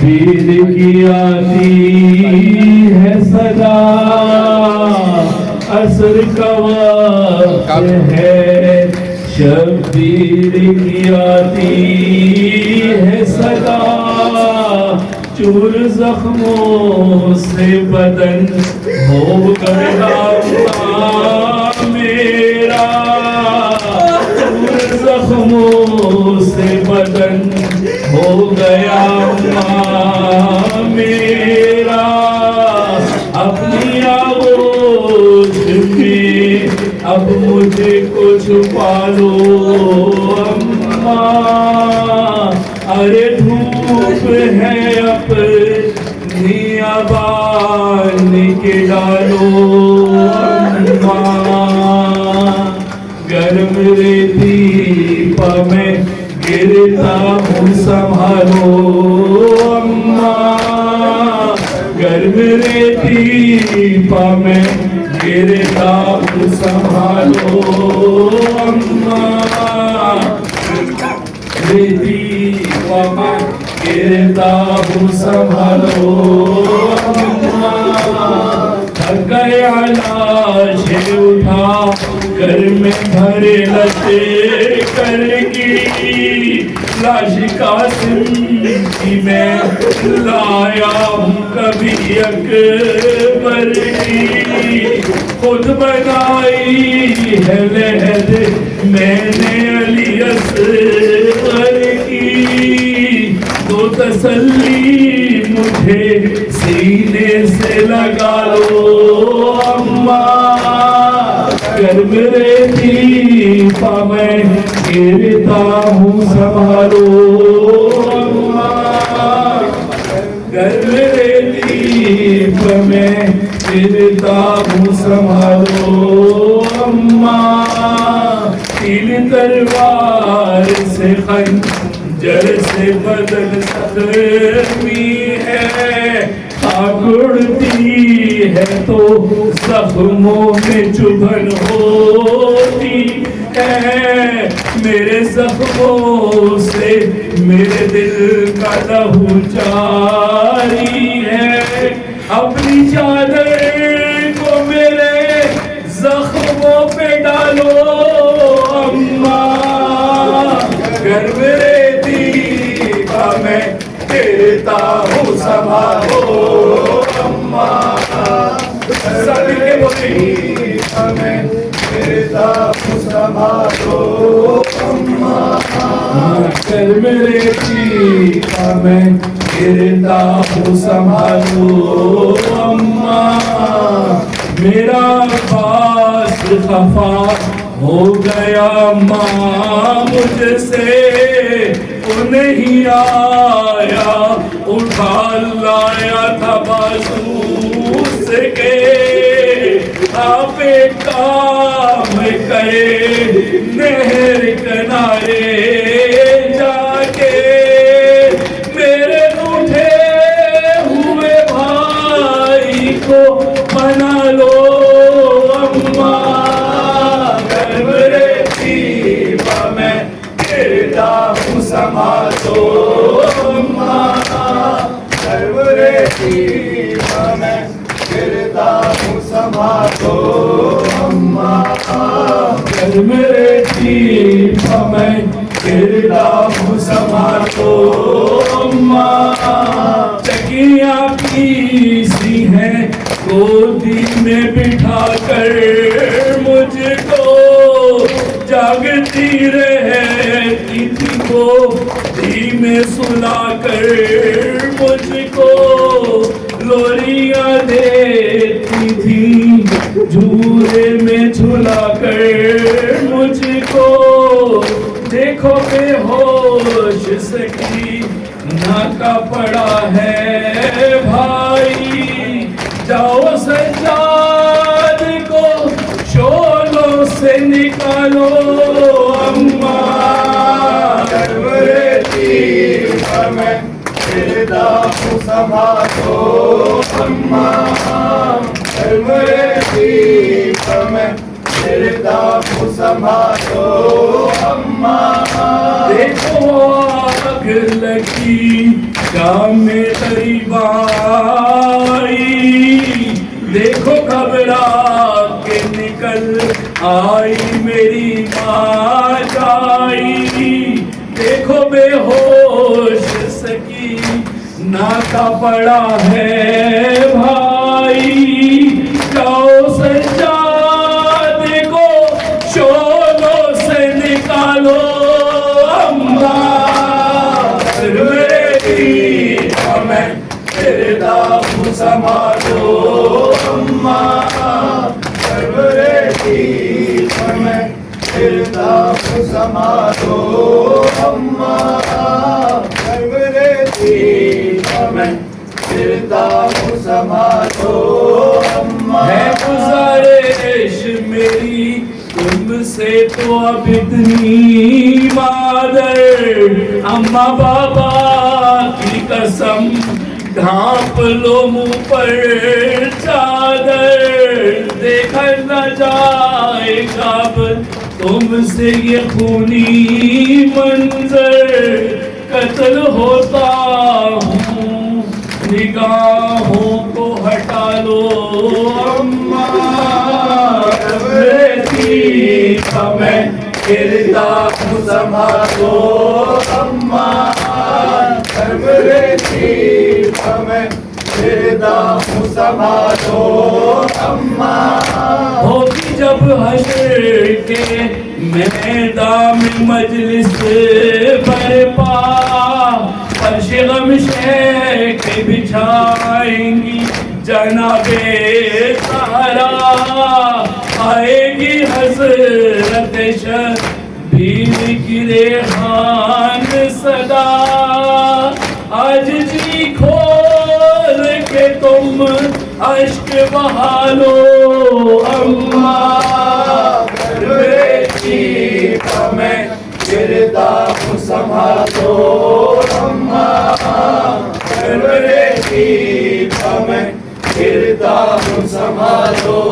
शब्बीर की आती है सदा, असर का वक्त है, शब्बीर की आती है सदा, चूर जख्मों से बदन हो गया मेरा, चूर जख्मों से बदन हो गया मेरा, अपनी आगोश में अब मुझे को छुपा लो अम्मा, अरे धूप है अपनी आबान के डालो अम्मा, गर्म रेती पर मैं गिरता हूँ संभालो अम्मा, गर्म रेती पर मैं गिरता हूँ संभालो अम्मा, रेती पर मैं गिरता हूँ संभालो अम्मा, थक गया लाश उठा घर में भरे लते करगी, लाश कासिम की मैं लाया हूँ कभी अकबर की, खुद बनाई है लहद मैंने अली असगर की, तो तसल्ली मुझे सीने से लगा लो अम्मा, गर्म रेती पर मैं गिरता हूँ संभालो अम्मा, गर्म रेती पर मैं गिरता हूँ संभालो अम्मा, तीन तलवार से खंजर से बदन जख्मी है, आग उड़ती है तो जख्मों में चुभन होती है, मेरे जख्मों से मेरे दिल का लहू जारी है, अपनी चादर को मेरे जख्मों पे डालो अम्मा, गर्म रेती का मैं गिरता हूँ संभालो अम्मा, सबके बोली मैं गिरता हूँ संभालो अम्मा, गर्म रेती का मैं गिरता हूँ संभालो अम्मा, मेरा पास खफा हो गया माँ मुझसे, वो नहीं आया उठा लाया था बाजू से के, आप एक काम करे नहर किनारे जाके, मेरे रूठे हुए भाई को मना लो अम्मा, गर्म रेती पर मैं गिरता हूँ संभालो अम्मा, गर्म रेती पर मैं गिरता हूँ संभालो अम्मा, गर्म रेती पर मैं गिरता हूँ संभालो अम्मा, चकियाँ पीसी हैं गोदी में बिठा कर मुझको, जागती रहती थी गोदी में सुला कर मुझको, लोरियां देती थी झूले में झुला कर मुझको, देखो बेहोश सकी नाका पड़ा है भाई, जाओ सज्जाद को शोलों से निकालो अम्मा, गर्म रेती पर मैं गिरता हूँ संभालो अम्मा, गर्म रेती पर मैं गिरदामू संभालो अम्मा। देखो आग लगी शाम में तेरी बाई, देखो घबरा के निकल आई मेरी माँ जाई। देखो बेहोश सकी नाका पड़ा है भाई, जाओ सज्जादे को शोलों से निकालो अम्मा। मेरे दीन में गिरदामू संभालो अम्मा। में गिरदामू संभालो अम्मा। में गिरदामू संभालो अम्मा। है गुजारिश मेरी तुमसे तो अब इतनी मादर, अम्मा बाबा की कसम ढांप लो मुंह पर चादर। देखा न जाएगा अब तुमसे ये खूनी मंजर, कत्ल होता हूँ निगाहों को हटा लो अम्मा। में गिरदामू संभालो अम्मा। में गिरदामू संभालो अम्मा। होगी जब हश्र के मैदान में मजलिस बरपा, फर्श गम शेख बिछाएंगी जनाबे सहारा। आएगी हज़रत शबीर की रेहान सदा। आज जी खोल के तुम अश्क बहालो अम्मा। में गिरदामू संभालो अम्मा। में गिरदामू संभालो।